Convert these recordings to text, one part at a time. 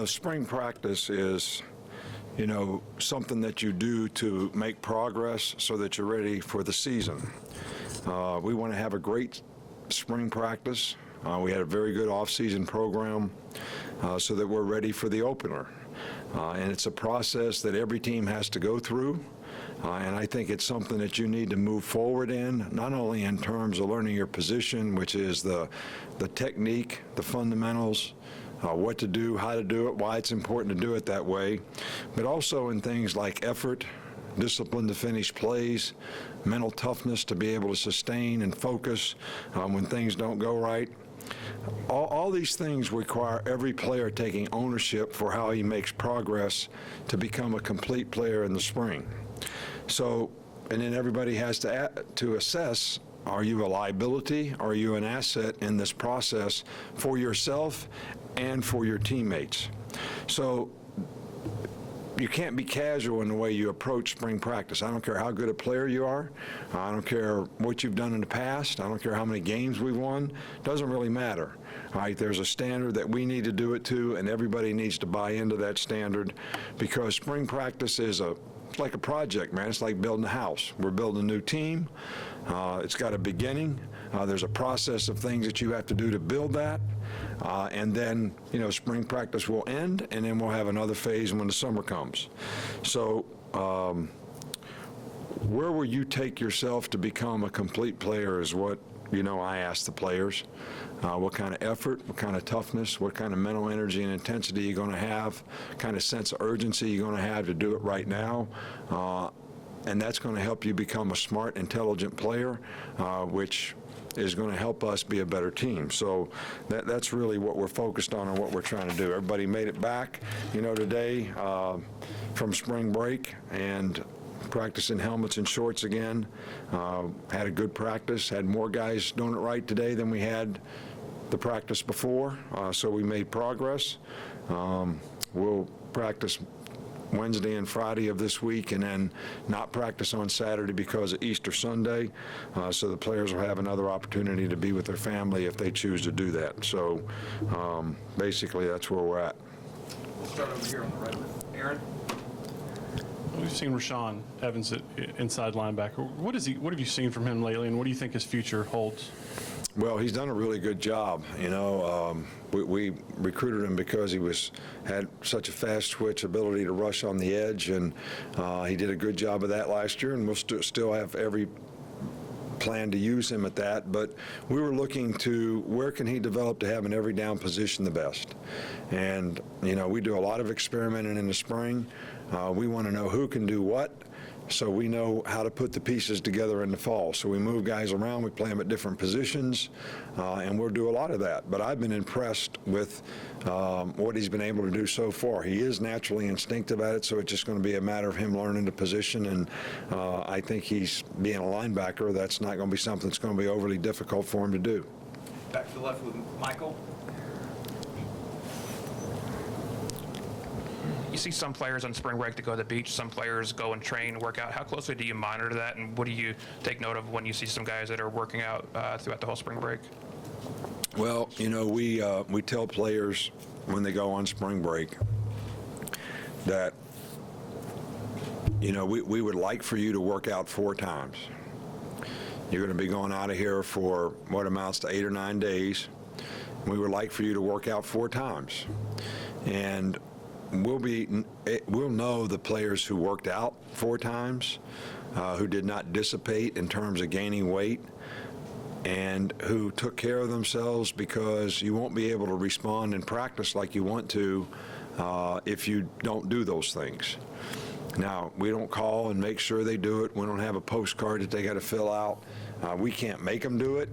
Spring practice is, something that you do to make progress so that you're ready for the season. We want to have a great spring practice. We had a very good off-season program so that we're ready for the opener. And it's a process that every team has to go through. And I think it's something that you need to move forward in, not only in terms of learning your position, which is the technique, the fundamentals, what to do, how to do it, why it's important to do it that way, but also in things like effort, discipline to finish plays, mental toughness to be able to sustain and focus when things don't go right. All these things require every player taking ownership for how he makes progress to become a complete player in the spring. So, and then everybody has to assess, are you a liability, or are you an asset in this process for yourself and for your teammates? So you can't be casual in the way you approach spring practice. I don't care how good a player you are. I don't care what you've done in the past. I don't care how many games we've won. It doesn't really matter. All right, there's a standard that we need to do it to, and everybody needs to buy into that standard, because spring practice is it's like a project, man. It's like building a house. We're building a new team. It's got a beginning. There's a process of things that you have to do to build that. And then, spring practice will end, and then we'll have another phase when the summer comes. So where will you take yourself to become a complete player is what, I ask the players. What kind of effort, what kind of toughness, what kind of mental energy and intensity you're going to have, what kind of sense of urgency you're going to have to do it right now. And that's going to help you become a smart, intelligent player, which is going to help us be a better team. So that's really what we're focused on and what we're trying to do. Everybody made it back, today from spring break, and practicing helmets and shorts again. Had a good practice, had more guys doing it right today than we had the practice before, so we made progress. We'll practice Wednesday and Friday of this week, and then not practice on Saturday because of Easter Sunday, so the players will have another opportunity to be with their family if they choose to do that. So basically that's where we're at. We'll start over here on the right with Aaron. We've seen Rashawn Evans at inside linebacker. What have you seen from him lately, and what do you think his future holds? Well, he's done a really good job. We recruited him because he had such a fast twitch ability to rush on the edge, and he did a good job of that last year, and we'll still have every plan to use him at that. But we were looking to where can he develop to have an every down position the best. And, we do a lot of experimenting in the spring. We want to know who can do what, so we know how to put the pieces together in the fall. So we move guys around, we play them at different positions, and we'll do a lot of that. But I've been impressed with what he's been able to do so far. He is naturally instinctive at it, so it's just going to be a matter of him learning the position, and I think he's being a linebacker. That's not going to be something that's going to be overly difficult for him to do. Back to the left with Michael. You see some players on spring break that go to the beach, some players go and train, work out. How closely do you monitor that, and what do you take note of when you see some guys that are working out throughout the whole spring break? Well, we tell players when they go on spring break that, we would like for you to work out 4 times. You're going to be going out of here for what amounts to 8 or 9 days. We would like for you to work out 4 times. And we'll know the players who worked out 4 times, who did not dissipate in terms of gaining weight, and who took care of themselves, because you won't be able to respond in practice like you want to if you don't do those things. Now, we don't call and make sure they do it. We don't have a postcard that they got to fill out. We can't make them do it,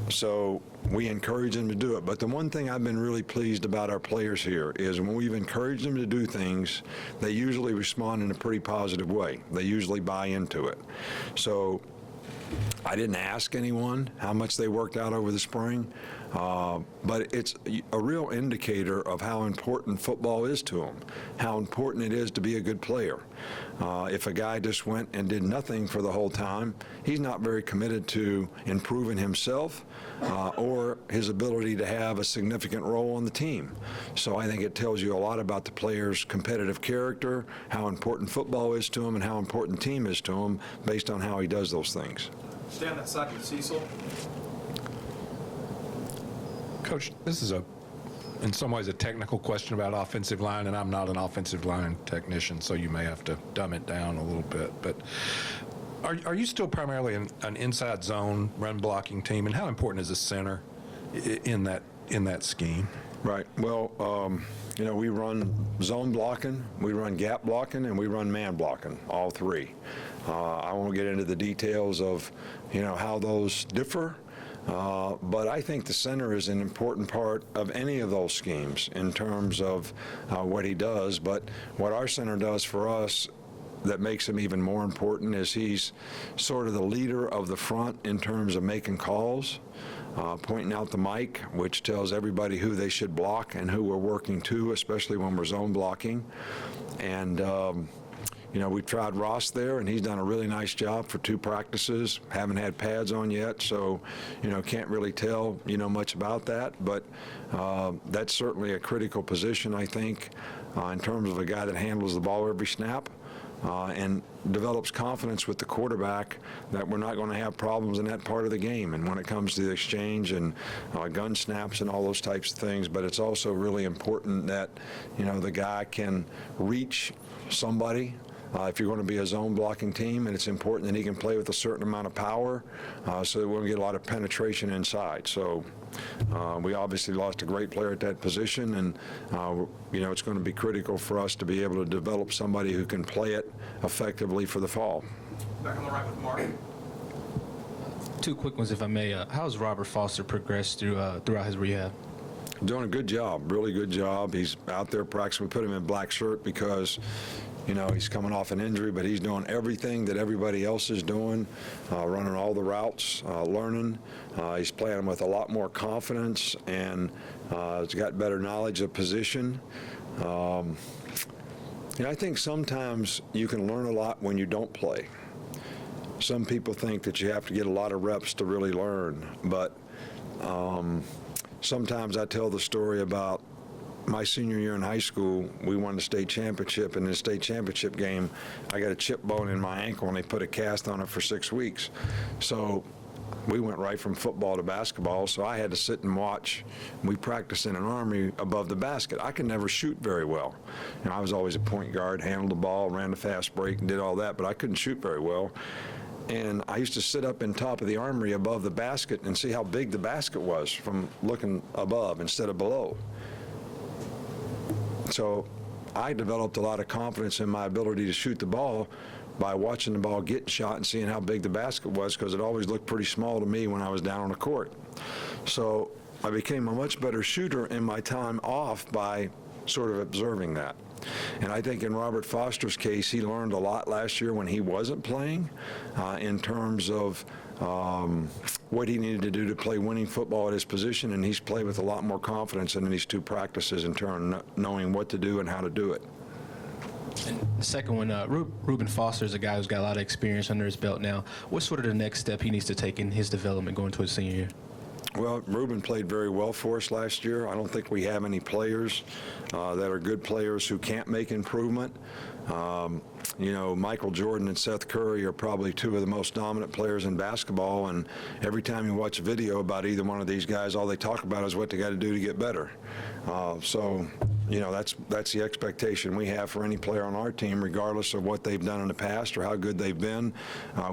so we encourage them to do it. But the one thing I've been really pleased about our players here is when we've encouraged them to do things, they usually respond in a pretty positive way. They usually buy into it. So I didn't ask anyone how much they worked out over the spring, but it's a real indicator of how important football is to them, how important it is to be a good player. If a guy just went and did nothing for the whole time, he's not very committed to improving himself or his ability to have a significant role on the team. So I think it tells you a lot about the player's competitive character, how important football is to him, and how important the team is to him based on how he does those things. Stay on that side with Cecil. Coach, this is in some ways a technical question about offensive line, and I'm not an offensive line technician, so you may have to dumb it down a little bit. But are you still primarily an inside zone run blocking team, and how important is the center in that scheme? Right. Well, we run zone blocking, we run gap blocking, and we run man blocking, all three. I won't get into the details of, how those differ. But I think the center is an important part of any of those schemes in terms of what he does. But what our center does for us that makes him even more important is he's sort of the leader of the front in terms of making calls, pointing out the mic, which tells everybody who they should block and who we're working to, especially when we're zone blocking. And we tried Ross there, and he's done a really nice job for 2 practices. Haven't had pads on yet, so, can't really tell, much about that. But that's certainly a critical position, I think, in terms of a guy that handles the ball every snap and develops confidence with the quarterback that we're not going to have problems in that part of the game. And when it comes to the exchange and gun snaps and all those types of things, but it's also really important that, the guy can reach somebody. If you're going to be a zone blocking team, and it's important that he can play with a certain amount of power so that we don't get a lot of penetration inside. So we obviously lost a great player at that position, and it's going to be critical for us to be able to develop somebody who can play it effectively for the fall. Back on the right with Mark. 2 quick ones, if I may. How's Robert Foster progressed throughout his rehab? Doing a good job, really good job. He's out there practicing. We put him in black shirt because he's coming off an injury, but he's doing everything that everybody else is doing, running all the routes, learning. He's playing with a lot more confidence, and he's got better knowledge of position. I think sometimes you can learn a lot when you don't play. Some people think that you have to get a lot of reps to really learn, but sometimes I tell the story about my senior year in high school. We won the state championship, and in the state championship game, I got a chip bone in my ankle, and they put a cast on it for 6 weeks. So we went right from football to basketball, so I had to sit and watch. We practiced in an armory above the basket. I could never shoot very well. I was always a point guard, handled the ball, ran the fast break, and did all that, but I couldn't shoot very well. And I used to sit up in top of the armory above the basket and see how big the basket was from looking above instead of below. So I developed a lot of confidence in my ability to shoot the ball by watching the ball get shot and seeing how big the basket was, because it always looked pretty small to me when I was down on the court. So I became a much better shooter in my time off by sort of observing that. And I think in Robert Foster's case, he learned a lot last year when he wasn't playing in terms of what he needed to do to play winning football at his position, and he's played with a lot more confidence in these 2 practices in terms of knowing what to do and how to do it. And the second one, Reuben Foster is a guy who's got a lot of experience under his belt now. What's sort of the next step he needs to take in his development going to his senior year? Well, Reuben played very well for us last year. I don't think we have any players that are good players who can't make improvement. Michael Jordan and Seth Curry are probably 2 of the most dominant players in basketball, and every time you watch a video about either one of these guys, all they talk about is what they got to do to get better. That's the expectation we have for any player on our team, regardless of what they've done in the past or how good they've been.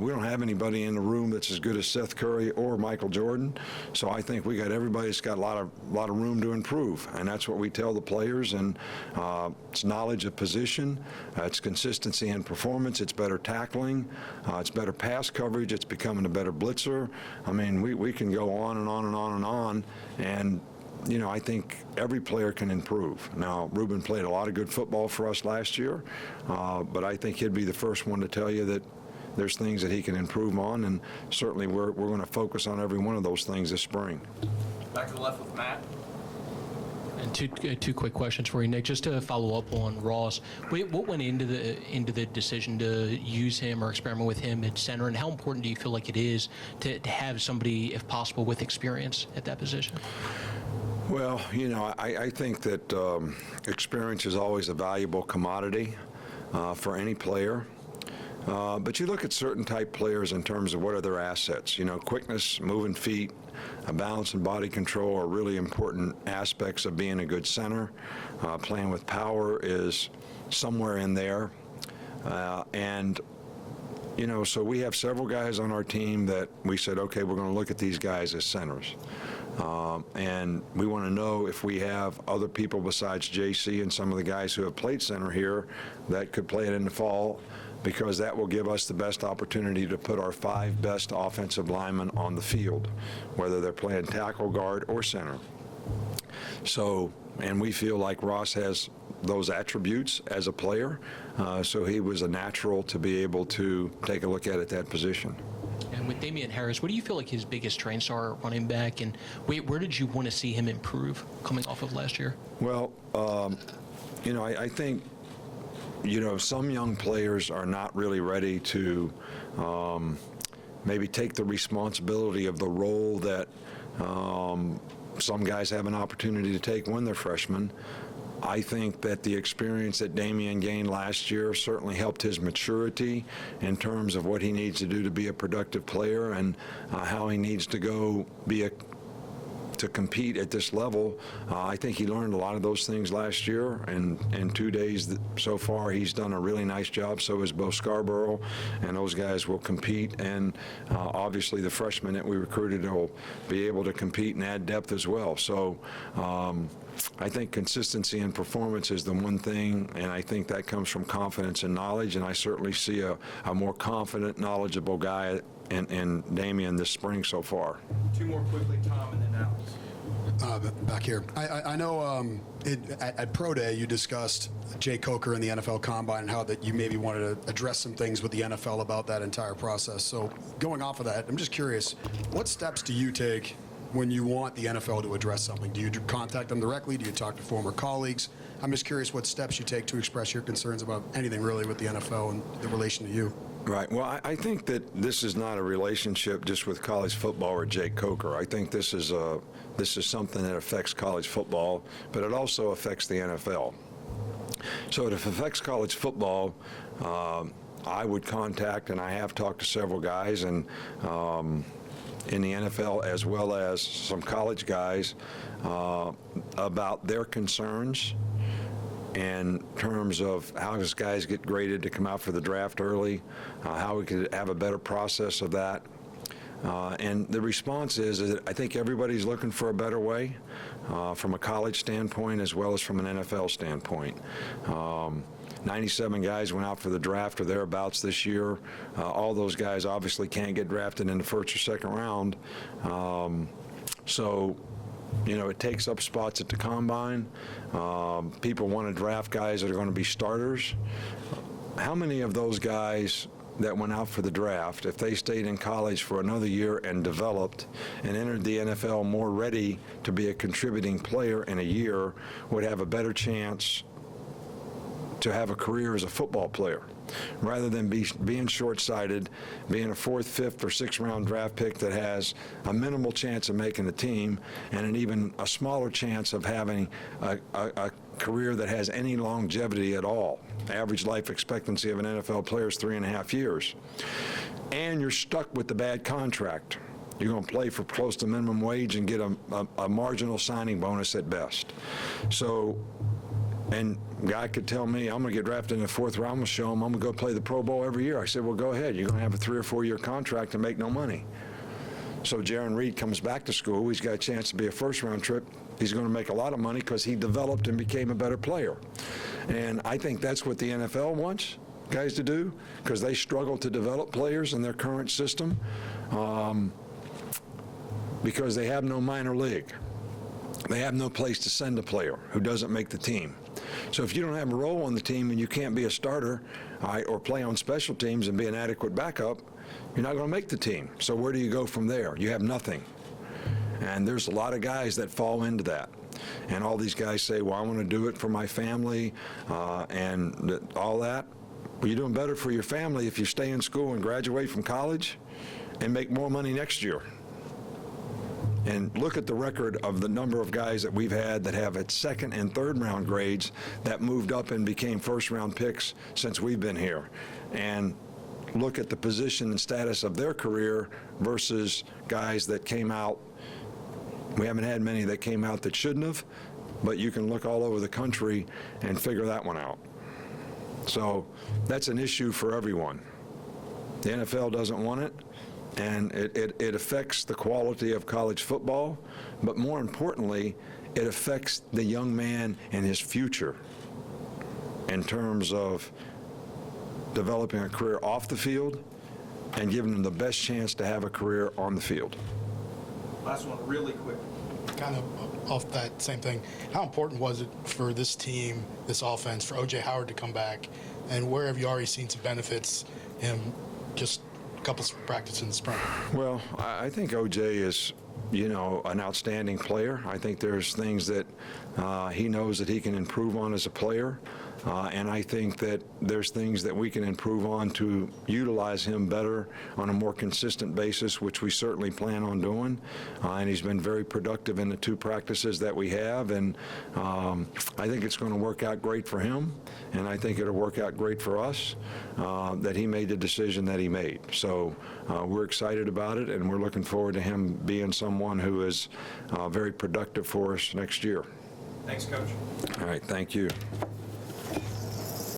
We don't have anybody in the room that's as good as Seth Curry or Michael Jordan, so I think we got everybody that's got a lot of room to improve, and that's what we tell the players. And it's knowledge of position, it's consistency in performance, it's better tackling, it's better pass coverage, it's becoming a better blitzer. I mean, we can go on and on and on and on, and I think every player can improve. Now, Reuben played a lot of good football for us last year, but I think he'd be the first one to tell you that there's things that he can improve on, and certainly we're going to focus on every one of those things this spring. Back to the left with Matt. And two quick questions for you, Nick. Just to follow up on Ross, what went into the decision to use him or experiment with him at center, and how important do you feel like it is to have somebody, if possible, with experience at that position? Well, I think that experience is always a valuable commodity for any player. But you look at certain type players in terms of what are their assets. Quickness, moving feet, balance and body control are really important aspects of being a good center. Playing with power is somewhere in there. So we have several guys on our team that we said, okay, we're going to look at these guys as centers. And we want to know if we have other people besides JC and some of the guys who have played center here that could play it in the fall, because that will give us the best opportunity to put our 5 best offensive linemen on the field, whether they're playing tackle, guard, or center. So, and we feel like Ross has those attributes as a player, so he was a natural to be able to take a look at that position. And with Damien Harris, what do you feel like his biggest strengths are at running back, and where did you want to see him improve coming off of last year? Well, I think, some young players are not really ready to maybe take the responsibility of the role that some guys have an opportunity to take when they're freshmen. I think that the experience that Damien gained last year certainly helped his maturity in terms of what he needs to do to be a productive player, and how he needs to go to compete at this level. I think he learned a lot of those things last year, and in 2 days so far he's done a really nice job. So is Bo Scarborough, and those guys will compete, and obviously the freshmen that we recruited will be able to compete and add depth as well. So I think consistency in performance is the one thing, and I think that comes from confidence and knowledge, and I certainly see a more confident, knowledgeable guy in Damien this spring so far. 2 more quickly, Tom, and then Alex. Back here. I know at Pro Day you discussed Jay Coker and the NFL Combine, and how that you maybe wanted to address some things with the NFL about that entire process. So going off of that, I'm just curious, what steps do you take when you want the NFL to address something? Do you contact them directly? Do you talk to former colleagues? I'm just curious what steps you take to express your concerns about anything really with the NFL and the relation to you. Right. Well, I think that this is not a relationship just with college football or Jake Coker. I think this is something that affects college football, but it also affects the NFL. So if it affects college football, I would contact, and I have talked to several guys, and in the NFL as well as some college guys about their concerns in terms of how these guys get graded to come out for the draft early, how we could have a better process of that. And the response is that I think everybody's looking for a better way from a college standpoint as well as from an NFL standpoint. 97 guys went out for the draft or thereabouts this year. All those guys obviously can't get drafted in the first or second round. So, it takes up spots at the combine. People want to draft guys that are going to be starters. How many of those guys that went out for the draft, if they stayed in college for another year and developed and entered the NFL more ready to be a contributing player in a year, would have a better chance to have a career as a football player, rather than being short-sighted, being a 4th, 5th, or 6th round draft pick that has a minimal chance of making the team and an even a smaller chance of having a career that has any longevity at all. Average life expectancy of an NFL player is 3.5 years. And you're stuck with the bad contract. You're going to play for close to minimum wage and get a marginal signing bonus at best. So, and a guy could tell me, I'm going to get drafted in the 4th round, I'm going to show him I'm going to go play the Pro Bowl every year. I said, well, go ahead. You're going to have a 3 or 4 year contract and make no money. So Jaron Reed comes back to school. He's got a chance to be a first-round trip. He's going to make a lot of money because he developed and became a better player. And I think that's what the NFL wants guys to do, because they struggle to develop players in their current system because they have no minor league. They have no place to send a player who doesn't make the team. So if you don't have a role on the team and you can't be a starter, all right, or play on special teams and be an adequate backup, you're not going to make the team. So where do you go from there? You have nothing. And there's a lot of guys that fall into that. And all these guys say, well, I want to do it for my family and all that. Well, you're doing better for your family if you stay in school and graduate from college and make more money next year. And look at the record of the number of guys that we've had that have at second and third round grades that moved up and became first round picks since we've been here. And look at the position and status of their career versus guys that came out. We haven't had many that came out that shouldn't have, but you can look all over the country and figure that one out. So that's an issue for everyone. The NFL doesn't want it. And it affects the quality of college football, but more importantly, it affects the young man and his future in terms of developing a career off the field and giving him the best chance to have a career on the field. Last one, really quick. Kind of off that same thing, how important was it for this team, this offense, for O.J. Howard to come back, and where have you already seen some benefits, him just couple of practice in the spring? Well, I think O.J. is, you know, an outstanding player. I think there's things that he knows that he can improve on as a player. And I think that there's things that we can improve on to utilize him better on a more consistent basis, which we certainly plan on doing. And he's been very productive in the 2 practices that we have. And I think it's going to work out great for him. And I think it'll work out great for us that he made the decision that he made. So we're excited about it, and we're looking forward to him being someone who is very productive for us next year. Thanks, Coach. All right, thank you.